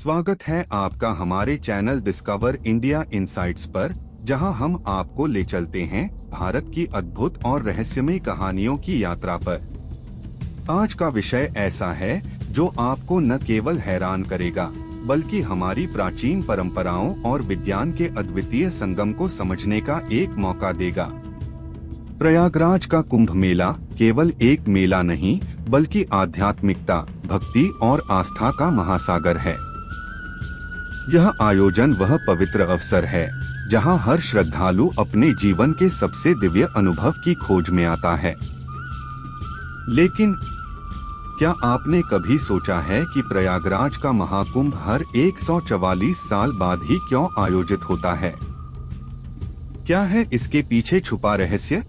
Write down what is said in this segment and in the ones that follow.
स्वागत है आपका हमारे चैनल डिस्कवर इंडिया इनसाइट्स पर, जहां हम आपको ले चलते हैं भारत की अद्भुत और रहस्यमय कहानियों की यात्रा पर। आज का विषय ऐसा है जो आपको न केवल हैरान करेगा बल्कि हमारी प्राचीन परंपराओं और विज्ञान के अद्वितीय संगम को समझने का एक मौका देगा। प्रयागराज का कुंभ मेला केवल एक मेला नहीं बल्कि आध्यात्मिकता, भक्ति और आस्था का महासागर है। यह आयोजन वह पवित्र अवसर है जहां हर श्रद्धालु अपने जीवन के सबसे दिव्य अनुभव की खोज में आता है। लेकिन क्या आपने कभी सोचा है कि प्रयागराज का महाकुंभ हर 144 साल बाद ही क्यों आयोजित होता है? क्या है इसके पीछे छुपा रहस्य?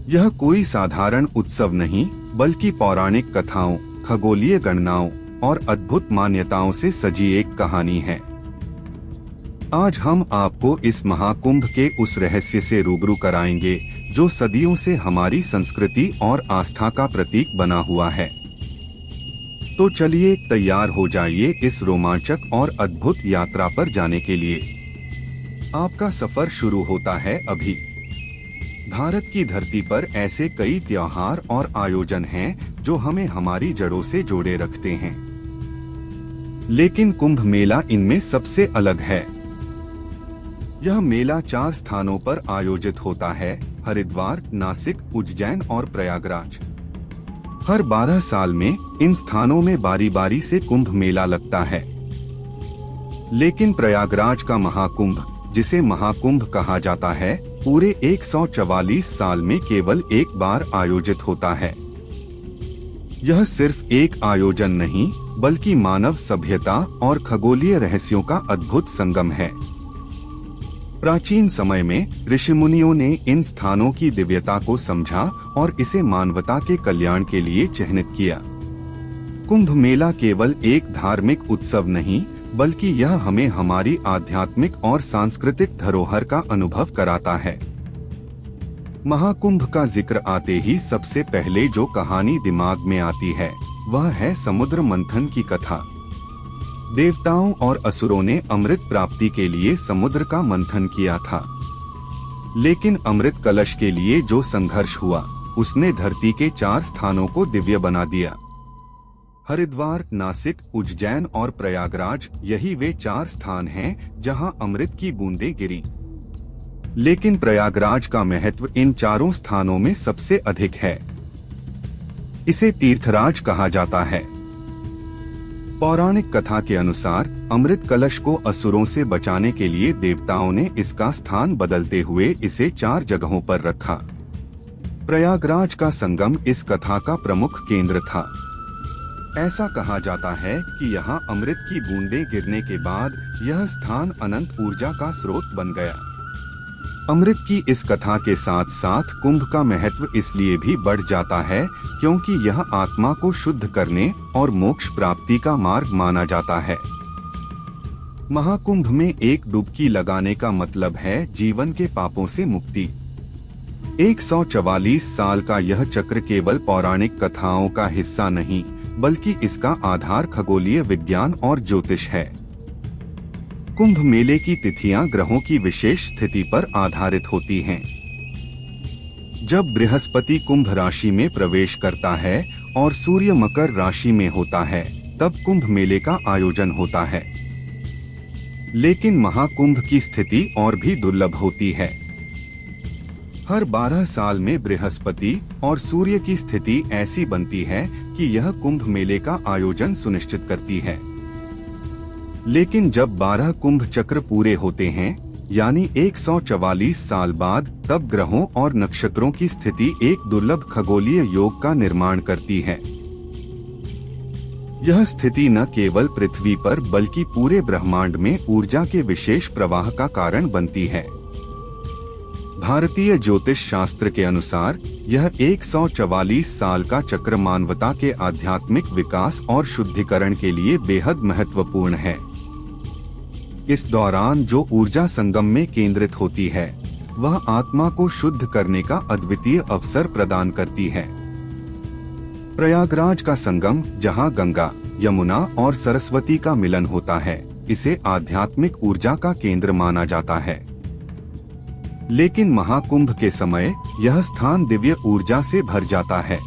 यह कोई साधारण उत्सव नहीं बल्कि पौराणिक कथाओं, खगोलीय गणनाओं और अद्भुत मान्यताओं से सजी एक कहानी है। आज हम आपको इस महाकुंभ के उस रहस्य से रूबरू कराएंगे जो सदियों से हमारी संस्कृति और आस्था का प्रतीक बना हुआ है। तो चलिए तैयार हो जाइए इस रोमांचक और अद्भुत यात्रा पर जाने के लिए। आपका सफर शुरू होता है अभी। भारत की धरती पर ऐसे कई त्योहार और आयोजन हैं जो हमें हमारी जड़ों से जोड़े रखते हैं, लेकिन कुंभ मेला इनमें सबसे अलग है। यह मेला 4 स्थानों पर आयोजित होता है: हरिद्वार, नासिक, उज्जैन और प्रयागराज। हर 12 साल में इन स्थानों में बारी बारी से कुंभ मेला लगता है, लेकिन प्रयागराज का महाकुंभ, जिसे महाकुंभ कहा जाता है, पूरे 144 साल में केवल एक बार आयोजित होता है। यह सिर्फ एक आयोजन नहीं बल्कि मानव सभ्यता और खगोलीय रहस्यों का अद्भुत संगम है। प्राचीन समय में ऋषि मुनियों ने इन स्थानों की दिव्यता को समझा और इसे मानवता के कल्याण के लिए चिह्नित किया। कुंभ मेला केवल एक धार्मिक उत्सव नहीं बल्कि यह हमें हमारी आध्यात्मिक और सांस्कृतिक धरोहर का अनुभव कराता है। महाकुंभ का जिक्र आते ही सबसे पहले जो कहानी दिमाग में आती है वह है समुद्र मंथन की कथा। देवताओं और असुरों ने अमृत प्राप्ति के लिए समुद्र का मंथन किया था, लेकिन अमृत कलश के लिए जो संघर्ष हुआ उसने धरती के 4 स्थानों को दिव्य बना दिया। हरिद्वार, नासिक, उज्जैन और प्रयागराज, यही वे 4 स्थान हैं जहां अमृत की बूंदें गिरी। लेकिन प्रयागराज का महत्व इन 4 स्थानों में सबसे अधिक है। इसे तीर्थराज कहा जाता है। पौराणिक कथा के अनुसार अमृत कलश को असुरों से बचाने के लिए देवताओं ने इसका स्थान बदलते हुए इसे 4 जगहों पर रखा। प्रयागराज का संगम इस कथा का प्रमुख केंद्र था। ऐसा कहा जाता है कि यहाँ अमृत की बूंदें गिरने के बाद यह स्थान अनंत ऊर्जा का स्रोत बन गया। अमृत की इस कथा के साथ साथ कुंभ का महत्व इसलिए भी बढ़ जाता है क्योंकि यह आत्मा को शुद्ध करने और मोक्ष प्राप्ति का मार्ग माना जाता है। महाकुंभ में एक डुबकी लगाने का मतलब है जीवन के पापों से मुक्ति। 144 साल का यह चक्र केवल पौराणिक कथाओं का हिस्सा नहीं बल्कि इसका आधार खगोलीय विज्ञान और ज्योतिष है। कुंभ मेले की तिथियां ग्रहों की विशेष स्थिति पर आधारित होती हैं। जब बृहस्पति कुंभ राशि में प्रवेश करता है और सूर्य मकर राशि में होता है, तब कुंभ मेले का आयोजन होता है। लेकिन महाकुंभ की स्थिति और भी दुर्लभ होती है। हर 12 साल में बृहस्पति और सूर्य की स्थिति ऐसी बनती है कि यह कुंभ मेले का आयोजन सुनिश्चित करती है। लेकिन जब 12 कुंभ चक्र पूरे होते हैं, यानी 144 साल बाद, तब ग्रहों और नक्षत्रों की स्थिति एक दुर्लभ खगोलीय योग का निर्माण करती है। यह स्थिति न केवल पृथ्वी पर बल्कि पूरे ब्रह्मांड में ऊर्जा के विशेष प्रवाह का कारण बनती है। भारतीय ज्योतिष शास्त्र के अनुसार यह 144 साल का चक्र मानवता के आध्यात्मिक विकास और शुद्धिकरण के लिए बेहद महत्वपूर्ण है। इस दौरान जो ऊर्जा संगम में केंद्रित होती है वह आत्मा को शुद्ध करने का अद्वितीय अवसर प्रदान करती है। प्रयागराज का संगम, जहां गंगा, यमुना और सरस्वती का मिलन होता है। इसे आध्यात्मिक ऊर्जा का केंद्र माना जाता है। लेकिन महाकुंभ के समय यह स्थान दिव्य ऊर्जा से भर जाता है।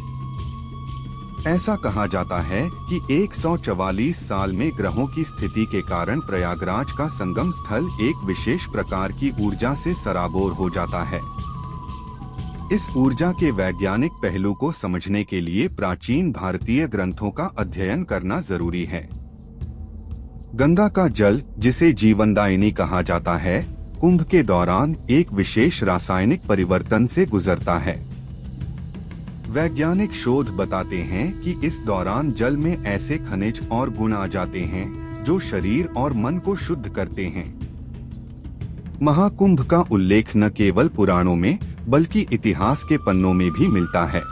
ऐसा कहा जाता है कि 144 साल में ग्रहों की स्थिति के कारण प्रयागराज का संगम स्थल एक विशेष प्रकार की ऊर्जा से सराबोर हो जाता है। इस ऊर्जा के वैज्ञानिक पहलू को समझने के लिए प्राचीन भारतीय ग्रंथों का अध्ययन करना जरूरी है। गंगा का जल, जिसे जीवनदायिनी कहा जाता है, कुंभ के दौरान एक विशेष रासायनिक परिवर्तन से गुजरता है। वैज्ञानिक शोध बताते हैं कि इस दौरान जल में ऐसे खनिज और गुण आ जाते हैं जो शरीर और मन को शुद्ध करते हैं। महाकुंभ का उल्लेख न केवल पुराणों में बल्कि इतिहास के पन्नों में भी मिलता है।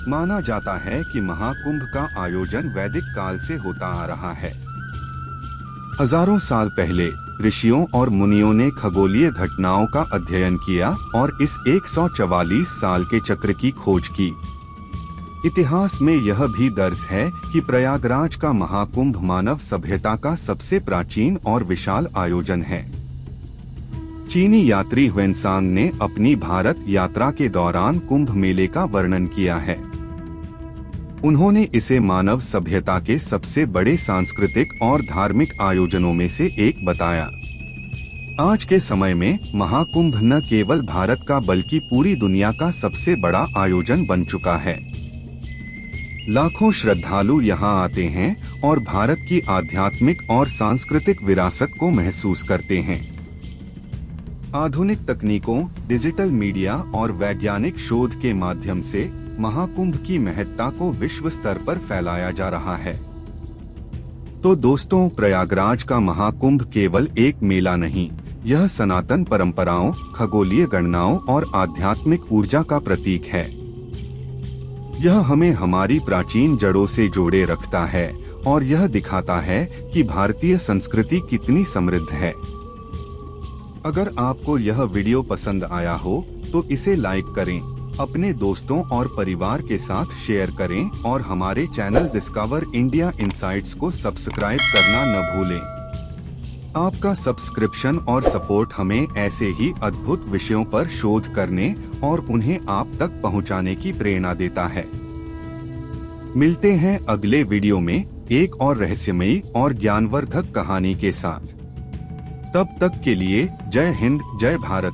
माना जाता है कि महाकुंभ का आयोजन वैदिक काल से होता आ रहा है। हजारों साल पहले ऋषियों और मुनियों ने खगोलीय घटनाओं का अध्ययन किया और इस 144 साल के चक्र की खोज की। इतिहास में यह भी दर्ज है कि प्रयागराज का महाकुंभ मानव सभ्यता का सबसे प्राचीन और विशाल आयोजन है। चीनी यात्री ह्वेनसांग ने अपनी भारत यात्रा के दौरान कुंभ मेले का वर्णन किया है। उन्होंने इसे मानव सभ्यता के सबसे बड़े सांस्कृतिक और धार्मिक आयोजनों में से एक बताया। आज के समय में महाकुंभ न केवल भारत का बल्कि पूरी दुनिया का सबसे बड़ा आयोजन बन चुका है। लाखों श्रद्धालु यहां आते हैं और भारत की आध्यात्मिक और सांस्कृतिक विरासत को महसूस करते हैं। आधुनिक तकनीकों, डिजिटल मीडिया और वैज्ञानिक शोध के माध्यम से महाकुंभ की महत्ता को विश्व स्तर पर फैलाया जा रहा है। तो दोस्तों, प्रयागराज का महाकुंभ केवल एक मेला नहीं, यह सनातन परंपराओं, खगोलीय गणनाओं और आध्यात्मिक ऊर्जा का प्रतीक है। यह हमें हमारी प्राचीन जड़ों से जोड़े रखता है और यह दिखाता है कि भारतीय संस्कृति कितनी समृद्ध है। अगर आपको यह वीडियो पसंद आया हो तो इसे लाइक करें, अपने दोस्तों और परिवार के साथ शेयर करें और हमारे चैनल डिस्कवर इंडिया इनसाइट्स को सब्सक्राइब करना न भूलें। आपका सब्सक्रिप्शन और सपोर्ट हमें ऐसे ही अद्भुत विषयों पर शोध करने और उन्हें आप तक पहुंचाने की प्रेरणा देता है। मिलते हैं अगले वीडियो में एक और रहस्यमयी और ज्ञानवर्धक कहानी के साथ। तब तक के लिए जय हिंद, जय भारत।